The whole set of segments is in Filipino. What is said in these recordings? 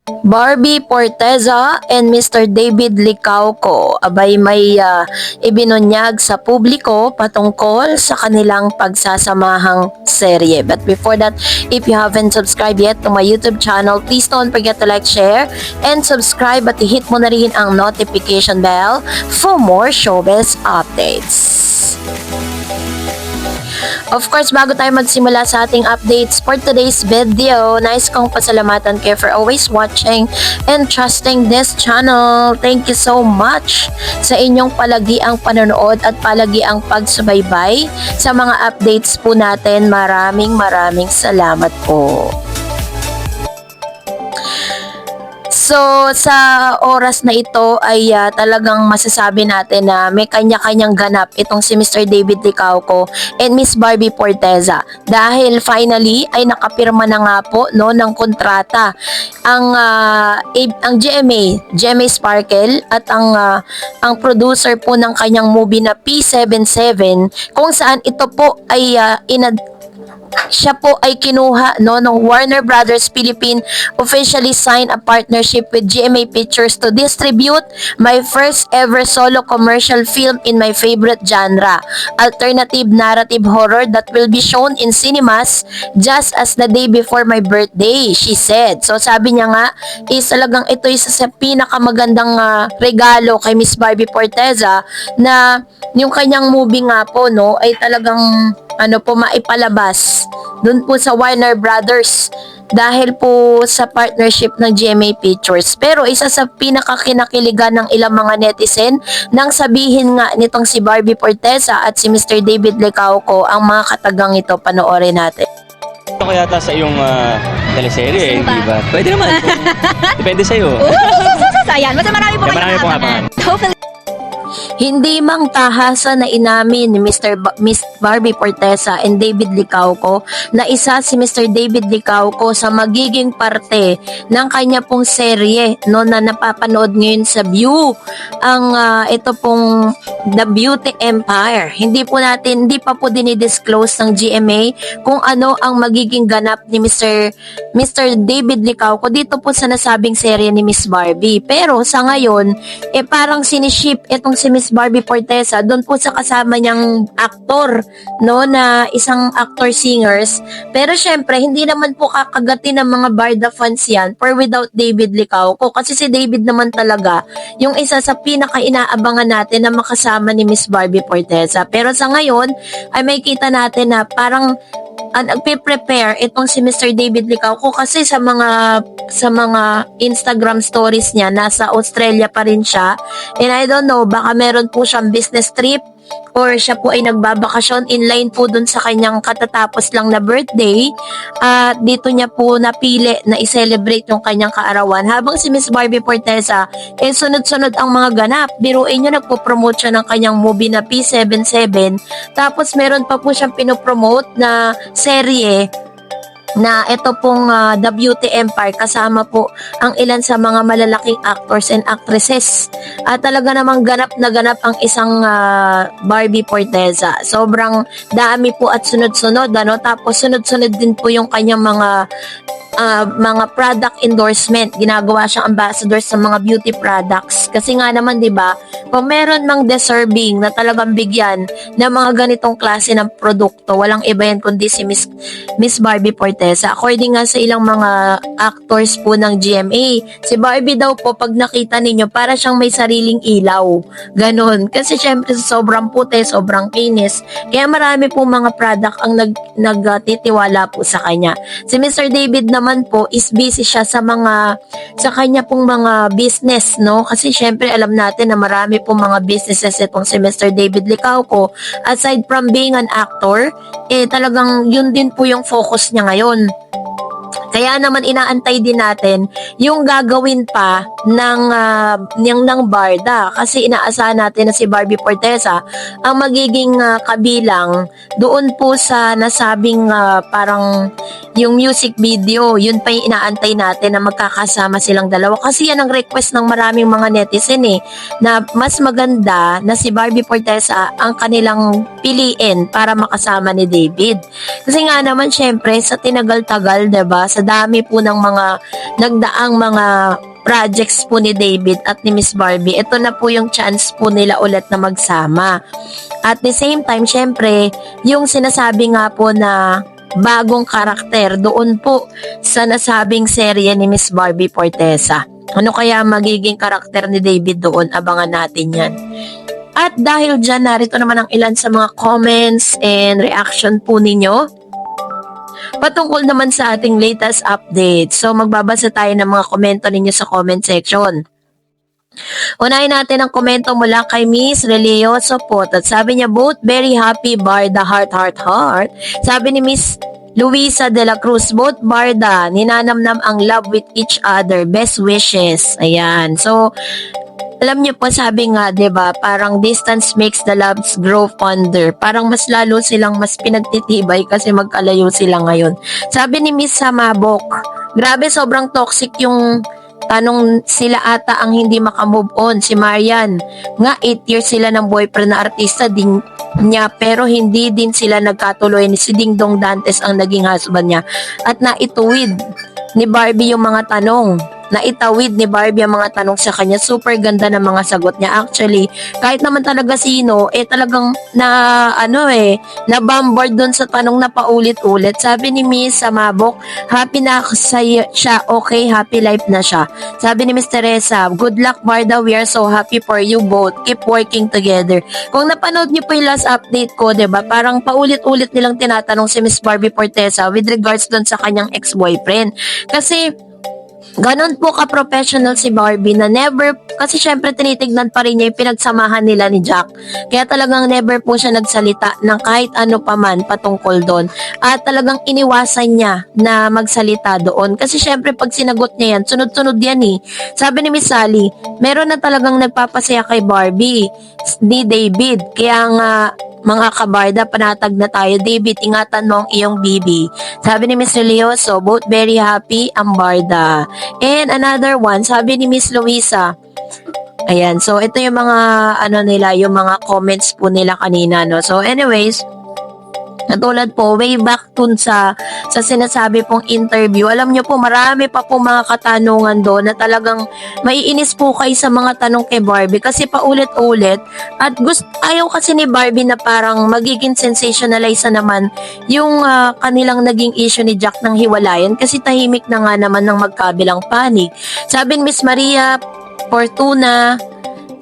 Barbie Porteza and Mr. David Licauco abay may ibinunyag sa publiko patungkol sa kanilang pagsasamahang serye. But before that, if you haven't subscribed yet to my YouTube channel, please don't forget to like, share, and subscribe at i-hit mo na rin ang notification bell for more showbiz updates. Of course, bago tayo magsimula sa ating updates for today's video, nais kong pasalamatan kayo for always watching and trusting this channel. Thank you so much sa inyong palagiang panonood at palagiang pagsubaybay sa mga updates po natin. Maraming salamat po. So, sa oras na ito ay talagang masasabi natin na may kanya-kanyang ganap itong si Mr. David Licauco and Miss Barbie Porteza. Dahil finally ay nakapirma na nga po no, ng kontrata ang GMA Sparkle at ang producer po ng kanyang movie na P77 kung saan ito po ay siya po ay kinuha no ng Warner Brothers Philippine officially signed a partnership with GMA Pictures to distribute my first ever solo commercial film in my favorite genre, alternative narrative horror that will be shown in cinemas just as the day before my birthday, she said. So sabi niya nga is talagang ito isa sa pinakamagandang regalo kay Miss Barbie Porteza na yung kanyang movie nga po no ay talagang maipalabas dun po sa Warner Brothers dahil po sa partnership ng GMA Pictures. Pero isa sa pinakakinakiligan ng ilang mga netizen nang sabihin nga nitong si Barbie Porteza at si Mr. David Licauco ang mga katagang ito. Panoorin natin. Ito ko yata sa iyong teleserye, di ba? Pwede naman. Depende sa'yo. Ayan, mas marami po Marami pong abangan. Hopefully. Hindi mang tahasa na inamin ni Miss Barbie Porteza and David Licauco na isa si Mr. David Licauco sa magiging parte ng kanya pong serye no, na napapanood ngayon sa View. Ang ito pong The Beauty Empire. Hindi pa po dinidisclose ng GMA kung ano ang magiging ganap ni Mr. David Licauco dito po sa nasabing serye ni Miss Barbie. Pero sa ngayon, parang siniship itong si Miss Barbie Porteza doon po sa kasama niyang aktor no na isang actor-singers. Pero syempre hindi naman po kakagatin ng mga Barda fans yan for without David Licauco kasi si David naman talaga yung isa sa pinaka-inaabangan natin na makasama ni Miss Barbie Porteza. Pero sa ngayon ay may kita natin na parang nagpe-prepare itong si Mr. David Licauco kasi sa mga Instagram stories niya nasa Australia pa rin siya, and I don't know, baka meron po siyang business trip or siya po ay nagbabakasyon inline po dun sa kanyang katatapos lang na birthday at dito niya po napili na i-celebrate yung kanyang kaarawan habang si Miss Barbie Porteza sunod-sunod ang mga ganap. Biruin niyo, nagpo-promote siya ng kanyang movie na P77 tapos meron pa po siyang pinopromote na serye na ito pong The Beauty Empire kasama po ang ilan sa mga malalaking actors and actresses. At talaga namang ganap na ganap ang isang Barbie Porteza. Sobrang dami po at sunod-sunod tapos sunod-sunod din po yung kanyang mga product endorsement. Ginagawa siyang ambassador sa mga beauty products. Kasi nga naman 'di ba, kung meron mang deserving na talagang bigyan ng mga ganitong klase ng produkto, walang iba yan kundi si Miss Barbie Porteza. According nga sa ilang mga actors po ng GMA, si Barbie daw po pag nakita ninyo para siyang may sariling ilaw. Ganon. Kasi syempre sobrang puti, sobrang kinis. Kaya marami po mga product ang nagtitiwala po sa kanya. Si Mr. David naman po is busy siya sa kanya pong mga business, no? Kasi syempre alam natin na marami pong mga businesses itong si Mr. David Licauco. Aside from being an actor, talagang yun din po yung focus niya ngayon. Kaya naman inaantay din natin yung gagawin pa ng Barda kasi inaasahan natin na si Barbie Porteza ang magiging kabilang doon po sa nasabing parang yung music video, yun pa yung inaantay natin na magkakasama silang dalawa. Kasi yan ang request ng maraming mga netizen na mas maganda na si Barbie Fortesa ang kanilang piliin para makasama ni David. Kasi nga naman syempre sa tinagal-tagal, 'di ba? Sa dami po ng mga nagdaang mga projects po ni David at ni Miss Barbie, ito na po yung chance po nila ulit na magsama. At the same time, syempre, yung sinasabi nga po na bagong karakter doon po sa nasabing serye ni Miss Barbie Fortesa. Ano kaya magiging karakter ni David doon? Abangan natin yan. At dahil dyan, narito naman ang ilan sa mga comments and reaction po ninyo patungkol naman sa ating latest update. So magbabasa tayo ng mga komento ninyo sa comment section. Unahin natin ang komento mula kay Miss Relioso po. At sabi niya, both very happy, Barda, heart, heart, heart. Sabi ni Miss Luisa de la Cruz, both Barda, ninanamnam ang love with each other, best wishes. Ayan. So, alam niyo po, sabi nga, 'di ba, parang distance makes the loves grow fonder. Parang mas lalo silang mas pinagtitibay kasi magkalayo sila ngayon. Sabi ni Miss Samabok, grabe sobrang toxic yung tanong, sila ata ang hindi makamove on. Si Marian, nga 8 years sila ng boyfriend na artista din niya pero hindi din sila nagkatuloy. Si Ding Dong Dantes ang naging husband niya. At naituwid ni Barbie yung mga tanong. Naitawid ni Barbie ang mga tanong sa kanya. Super ganda ng mga sagot niya. Actually, kahit naman talaga sino, talagang na bombard doon sa tanong na paulit-ulit. Sabi ni Miss Samabok, happy na siya, okay, happy life na siya. Sabi ni Miss Teresa, good luck Barda, we are so happy for you both. Keep working together. Kung napanood niyo po yung last update ko, 'di ba? Parang paulit-ulit nilang tinatanong si Miss Barbie Fortesa with regards doon sa kanyang ex-boyfriend. Kasi ganon po ka-professional si Barbie na never, kasi syempre tinitignan pa rin niya yung pinagsamahan nila ni Jack. Kaya talagang never po siya nagsalita ng kahit ano pa man patungkol doon. At talagang iniwasan niya na magsalita doon. Kasi syempre pag sinagot niya yan, sunod-sunod yan Sabi ni Miss Sally, meron na talagang nagpapasaya kay Barbie ni David. Kaya nga, mga kabarda, panatag na tayo. David, ingatan mo ang iyong bibi. Sabi ni Miss Relioso, both very happy ang barda. And another one, sabi ni Miss Luisa, ayan, so ito yung mga, yung mga comments po nila kanina, no? So anyways, katulad po, way back dun sa sinasabi pong interview, alam nyo po, marami pa po mga katanungan doon na talagang maiinis po kayo sa mga tanong kay Barbie kasi paulit-ulit at ayaw kasi ni Barbie na parang magiging sensationalize na naman yung kanilang naging issue ni Jack ng hiwalayan kasi tahimik na nga naman ng magkabilang panig. Sabi ni Miss Maria Fortuna,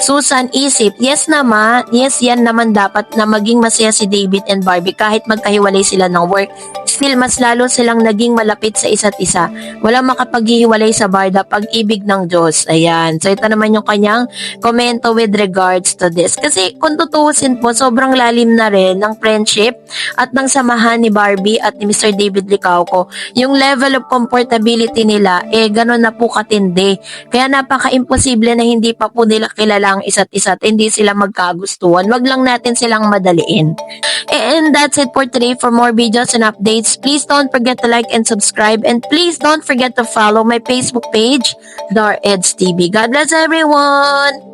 Susan isip, yes naman, yes yan naman dapat na maging masaya si David and Barbie kahit magkahiwalay sila ng work. Still, mas lalo silang naging malapit sa isa't isa. Walang makapaghihiwalay sa barda, pag-ibig ng Diyos. Ayan. So, ito naman yung kanyang komento with regards to this. Kasi kung tutuusin po, sobrang lalim na rin ng friendship at ng samahan ni Barbie at ni Mr. David Licauco. Yung level of comfortability nila, ganun na po katindi. Kaya napaka-imposible na hindi pa po nila kilala ang isa't isa at hindi sila magkagustuhan. Wag lang natin silang madaliin. And that's it for today. For more videos and updates, please don't forget to like and subscribe. And please don't forget to follow my Facebook page, Dar Eds TV. God bless everyone!